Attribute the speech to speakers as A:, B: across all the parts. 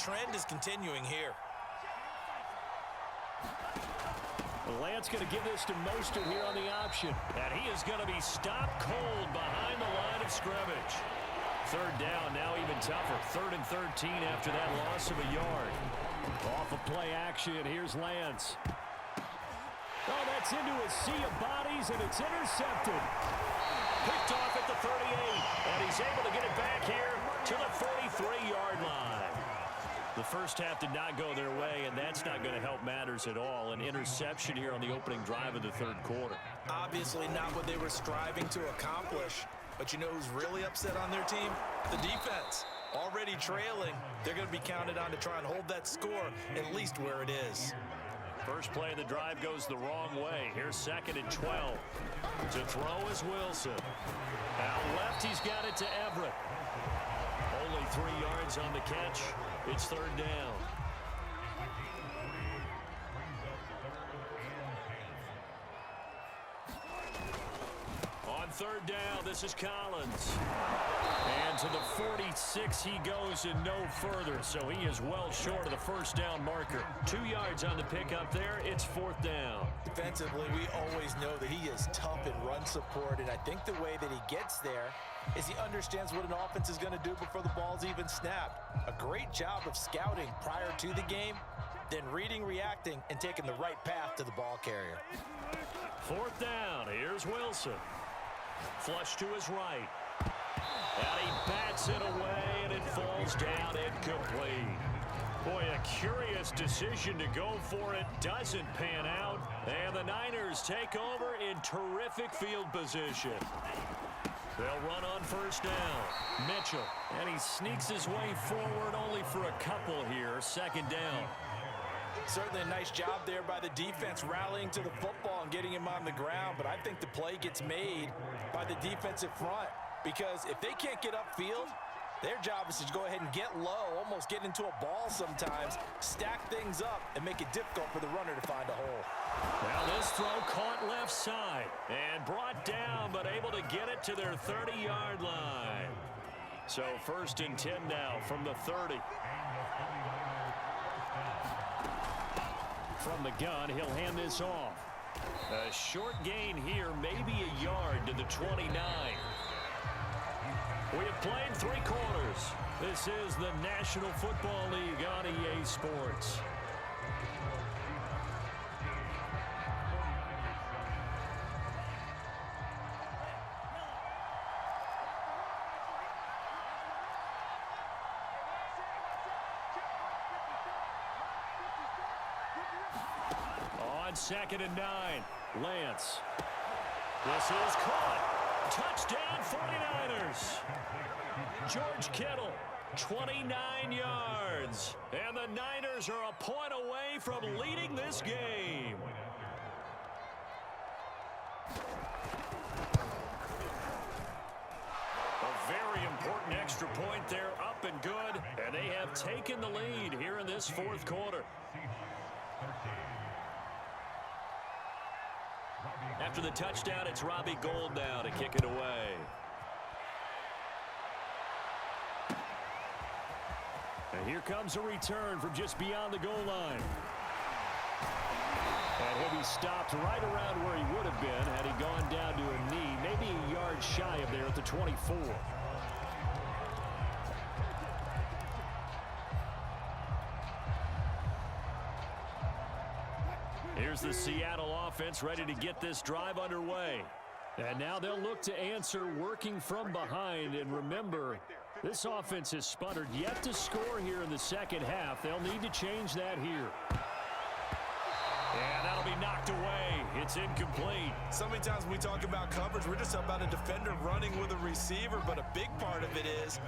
A: trend is continuing here.
B: Lance going to give this to Mostert here on the option. And he is going to be stopped cold behind the line of scrimmage. Third down, now even tougher. 3rd and 13 after that loss of a yard. Off of play action, here's Lance. Oh, that's into a sea of bodies, and it's intercepted. Picked off at the 38, and he's able to get it back here to the 43-yard line. The first half did not go their way, and that's not going to help matters at all. An interception here on the opening drive of the third quarter.
A: Obviously not what they were striving to accomplish. But you know who's really upset on their team? The defense. Already trailing, they're going to be counted on to try and hold that score at least where it is.
B: First play of the drive goes the wrong way. Here's 2nd and 12. To throw is Wilson. Out left, he's got it to Everett. Only 3 yards on the catch. It's 3rd down. On 3rd down, this is Collins. And to the 46 he goes and no further. So he is well short of the first down marker. 2 yards on the pickup there. It's 4th down.
A: Defensively, we always know that he is tough in run support. And I think the way that he gets there is he understands what an offense is going to do before the ball's even snapped. A great job of scouting prior to the game, then reading, reacting, and taking the right path to the ball carrier.
B: 4th down. Here's Wilson. Flush to his right. And he bats it away, and it falls down incomplete. Boy, a curious decision to go for it. Doesn't pan out. And the Niners take over in terrific field position. They'll run on 1st down. Mitchell. And he sneaks his way forward only for a couple here. 2nd down.
A: Certainly a nice job there by the defense rallying to the football and getting him on the ground. But I think the play gets made by the defensive front. Because if they can't get upfield, their job is to go ahead and get low, almost get into a ball sometimes, stack things up, and make it difficult for the runner to find a hole.
B: Now this throw caught left side and brought down, but able to get it to their 30-yard line. So 1st and 10 now from the 30. From the gun, he'll hand this off. A short gain here, maybe a yard to the 29. We have played 3 quarters. This is the National Football League on EA Sports. On 2nd and 9, Lance. This is caught. Touchdown 49ers. George Kittle, 29 yards. And the Niners are a point away from leading this game. A very important extra point there, up and good. And they have taken the lead here in this 4th quarter. After the touchdown, it's Robbie Gould now to kick it away. And here comes a return from just beyond the goal line. And he'll be stopped right around where he would have been had he gone down to a knee, maybe a yard shy of there at the 24. Here's the Seattle offense ready to get this drive underway. And now they'll look to answer working from behind. And remember, this offense has sputtered yet to score here in the 2nd half. They'll need to change that here. And that'll be knocked away. It's incomplete.
A: So many times when we talk about coverage, we're just about a defender running with a receiver, but a big part of it is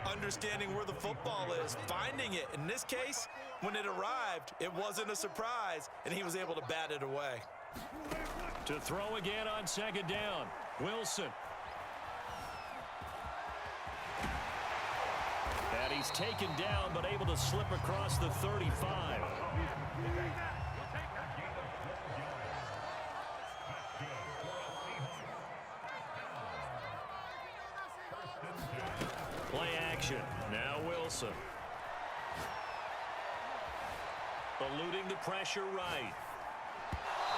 A: understanding where the football is, finding it. In this case, when it arrived, it wasn't a surprise, and he was able to bat it away.
B: To throw again on 2nd down, Wilson. And he's taken down, but able to slip across the 35. Play action. Now Wilson. Eluding the pressure right.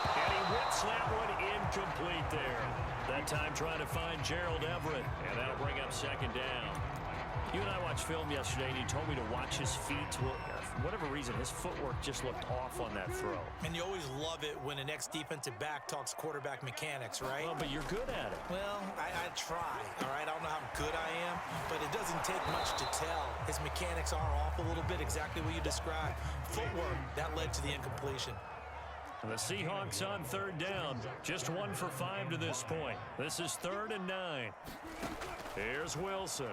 B: And he whips that one incomplete there. That time trying to find Gerald Everett. And that'll bring up second down. You and I watched film yesterday, and you told me to watch his feet. Well, for whatever reason, his footwork just looked off on that throw.
A: And you always love it when an ex-defensive back talks quarterback mechanics, right?
B: Well, but you're good at it.
A: Well, I try, all right? I don't know how good I am, but it doesn't take much to tell. His mechanics are off a little bit, exactly what you described. Footwork, that led to the incompletion.
B: The Seahawks on third down. Just 1 for 5 to this point. This is 3rd and 9. Here's Wilson.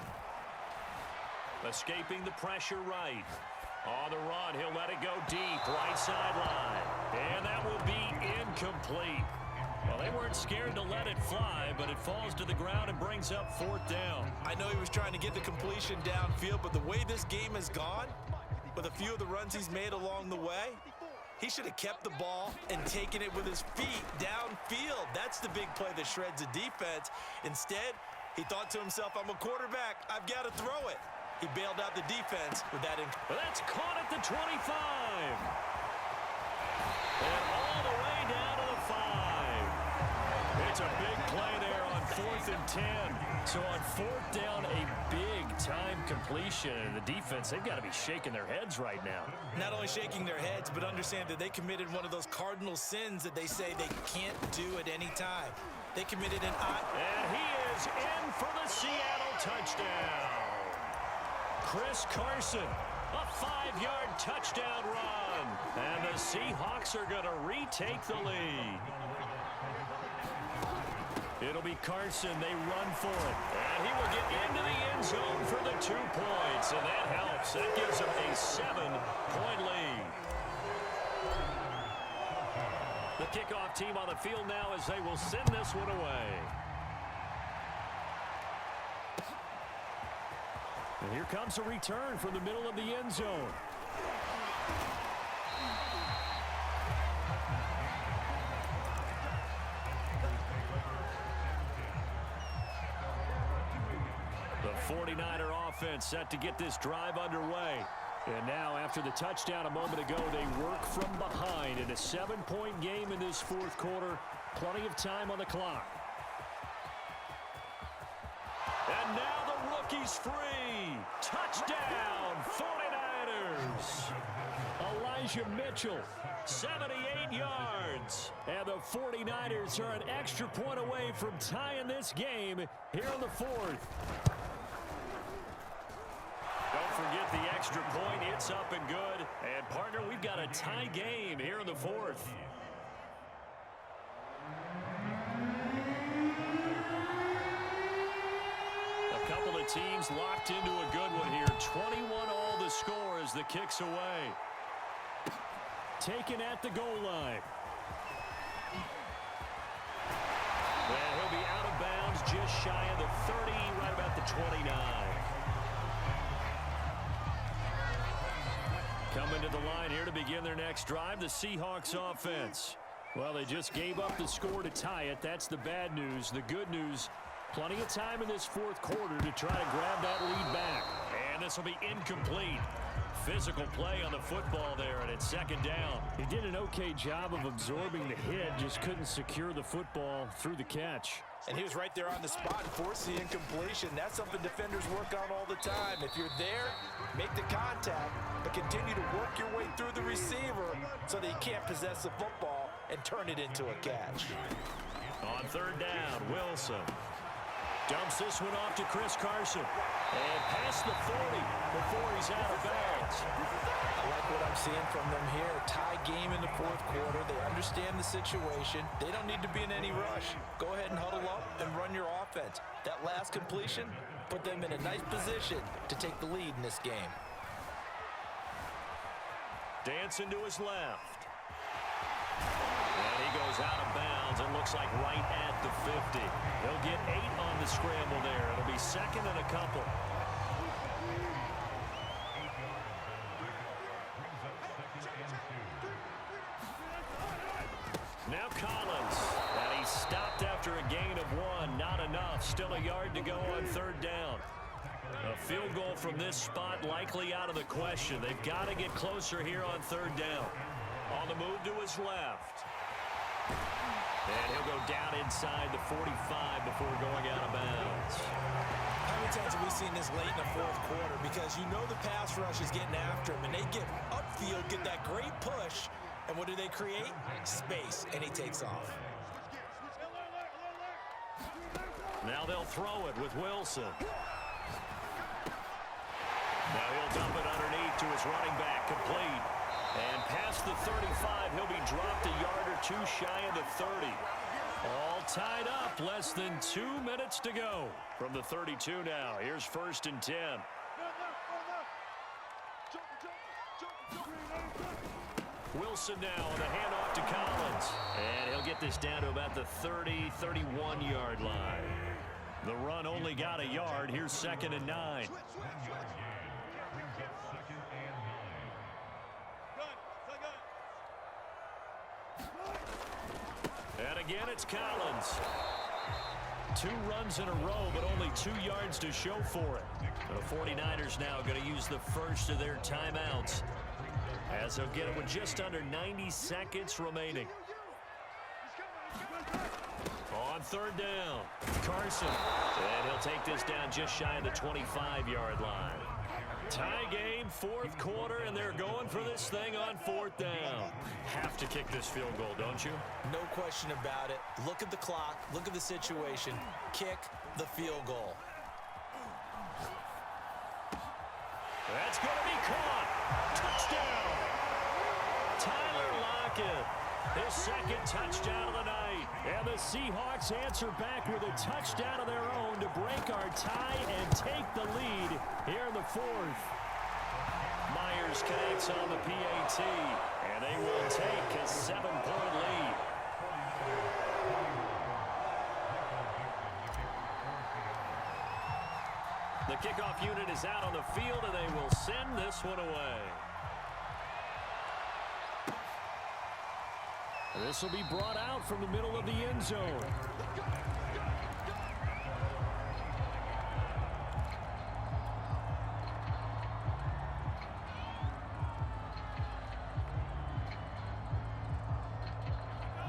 B: Escaping the pressure right. On the run, he'll let it go deep, right sideline. And that will be incomplete. Well, they weren't scared to let it fly, but it falls to the ground and brings up 4th down.
A: I know he was trying to get the completion downfield, but the way this game has gone, with a few of the runs he's made along the way, he should have kept the ball and taken it with his feet downfield. That's the big play that shreds the defense. Instead, he thought to himself, I'm a quarterback. I've got to throw it. He bailed out the defense with that.
B: That's caught at the 25. And all the way down to the 5. It's a big play there on 4th and 10. So on 4th down, a big-time completion. And the defense, they've got to be shaking their heads right now.
A: Not only shaking their heads, but understand that they committed one of those cardinal sins that they say they can't do at any time. They committed an...
B: And he is in for the Seattle touchdown. Chris Carson, a 5-yard touchdown run. And the Seahawks are going to retake the lead. It'll be Carson. They run for it. And he will get into the end zone for the 2 points. And that helps. That gives them a 7-point lead. The kickoff team on the field now as they will send this one away. And here comes a return from the middle of the end zone. The 49er offense set to get this drive underway. And now, after the touchdown a moment ago, they work from behind in a 7-point game in this 4th quarter. Plenty of time on the clock. And now the rookie's free. Touchdown, 49ers. Elijah Mitchell, 78 yards. And the 49ers are an extra point away from tying this game here in the 4th. Don't forget the extra point. It's up and good. And, partner, we've got a tie game here in the 4th. Teams locked into a good one here. 21 all the score as the kick's away. Taken at the goal line. And he'll be out of bounds just shy of the 30, right about the 29. Coming to the line here to begin their next drive, the Seahawks offense. Well, they just gave up the score to tie it. That's the bad news. The good news, plenty of time in this 4th quarter to try to grab that lead back. And this will be incomplete. Physical play on the football there, and it's 2nd down. He did an okay job of absorbing the hit, just couldn't secure the football through the catch.
A: And he was right there on the spot and forced the incompletion. That's something defenders work on all the time. If you're there, make the contact, but continue to work your way through the receiver so that he can't possess the football and turn it into a catch.
B: On 3rd down, Wilson dumps this one off to Chris Carson. And past the 40 before he's out of bounds.
A: I like what I'm seeing from them here. Tie game in the 4th quarter. They understand the situation. They don't need to be in any rush. Go ahead and huddle up and run your offense. That last completion put them in a nice position to take the lead in this game.
B: Dancing to his left. And he goes out of bounds and looks like right at the 50. He'll get 8 on the scramble there. It'll be 2nd and a couple. Now Collins. And he stopped after a gain of 1. Not enough. Still a yard to go on 3rd down. A field goal from this spot likely out of the question. They've got to get closer here on third down. On the move to his left. And he'll go down inside the 45 before going out of bounds.
A: How many times have we seen this late in the fourth quarter? Because you know the pass rush is getting after him, and they get upfield, get that great push, and what do they create? Space, and he takes off.
B: Now they'll throw it with Wilson. Now he'll dump it underneath to his running back, complete. And past the 35, he'll be dropped a yard or two shy of the 30. All tied up, less than 2 minutes to go. From the 32 now, here's 1st and 10. Wilson now on the handoff to Collins. And he'll get this down to about the 30, 31-yard line. The run only got a yard. Here's 2nd and 9. And again, it's Collins. 2 runs in a row, but only 2 yards to show for it. The 49ers now going to use the first of their timeouts, as they'll get it with just under 90 seconds remaining. On third down, Carson. And he'll take this down just shy of the 25-yard line. Tie game, 4th quarter, and they're going for this thing on 4th down. Have to kick this field goal, don't you?
A: No question about it. Look at the clock. Look at the situation. Kick the field goal.
B: That's going to be caught. Touchdown. Tyler Lockett, his 2nd touchdown of the night. And the Seahawks answer back with a touchdown of their own to break our tie and take the lead here in the 4th. Myers connects on the PAT, and they will take a 7-point lead. The kickoff unit is out on the field, and they will send this one away. This will be brought out from the middle of the end zone.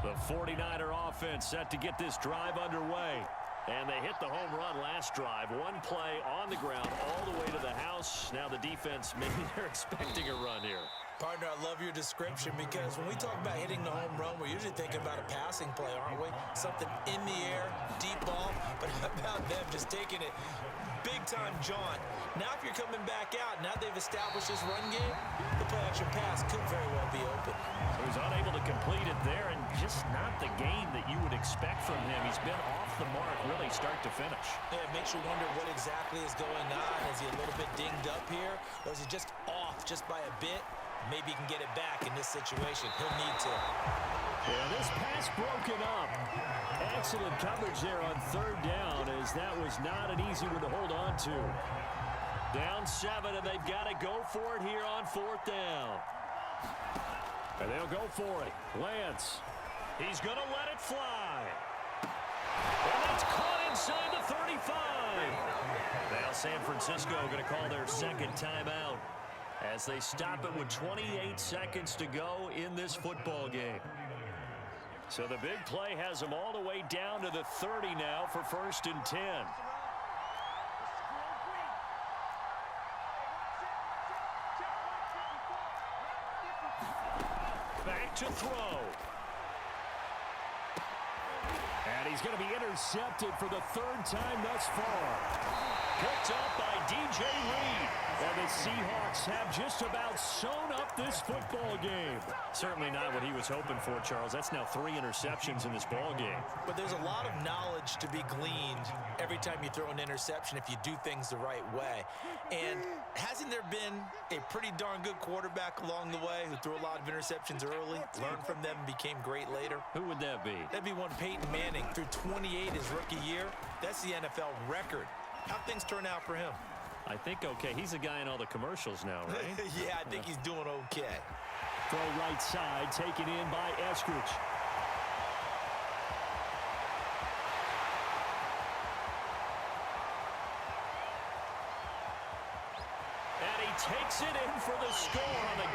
B: The 49er offense set to get this drive underway. And they hit the home run last drive. 1 play on the ground all the way to the house. Now the defense, maybe they're expecting a run here.
A: Partner, I love your description, because when we talk about hitting the home run, we're usually thinking about a passing play, aren't we? Something in the air, deep ball, but how about them just taking it big-time jaunt? Now if you're coming back out, now they've established this run game, the play-action pass could very well be open.
B: He was unable to complete it there, and just not the game that you would expect from him. He's been off the mark really start to finish.
A: Yeah, it makes you wonder what exactly is going on. Is he a little bit dinged up here, or is he just off just by a bit? Maybe he can get it back in this situation. He'll need to.
B: Yeah, this pass broken up. Excellent coverage there on third down, as that was not an easy one to hold on to. Down 7, and they've got to go for it here on 4th down. And they'll go for it. Lance. He's going to let it fly. And that's caught inside the 35. Now San Francisco going to call their 2nd timeout, as they stop it with 28 seconds to go in this football game. So the big play has them all the way down to the 30 now for 1st and 10. Back to throw. And he's going to be intercepted for the 3rd time thus far. Picked up by DJ Reed. And the Seahawks have just about sewn up this football game. Certainly not what he was hoping for, Charles. That's now 3 interceptions in this ball game.
A: But there's a lot of knowledge to be gleaned every time you throw an interception if you do things the right way. And hasn't there been a pretty darn good quarterback along the way who threw a lot of interceptions early, learned from them, and became great later?
B: Who would that be?
A: That'd be one Peyton Manning. Threw 28 his rookie year. That's the NFL record. How'd things turn out for him?
B: I think okay. He's the guy in all the commercials now, right?
A: Yeah, I think he's doing okay.
B: Throw right side, taken in by Eskridge. takes it in for the score on the game.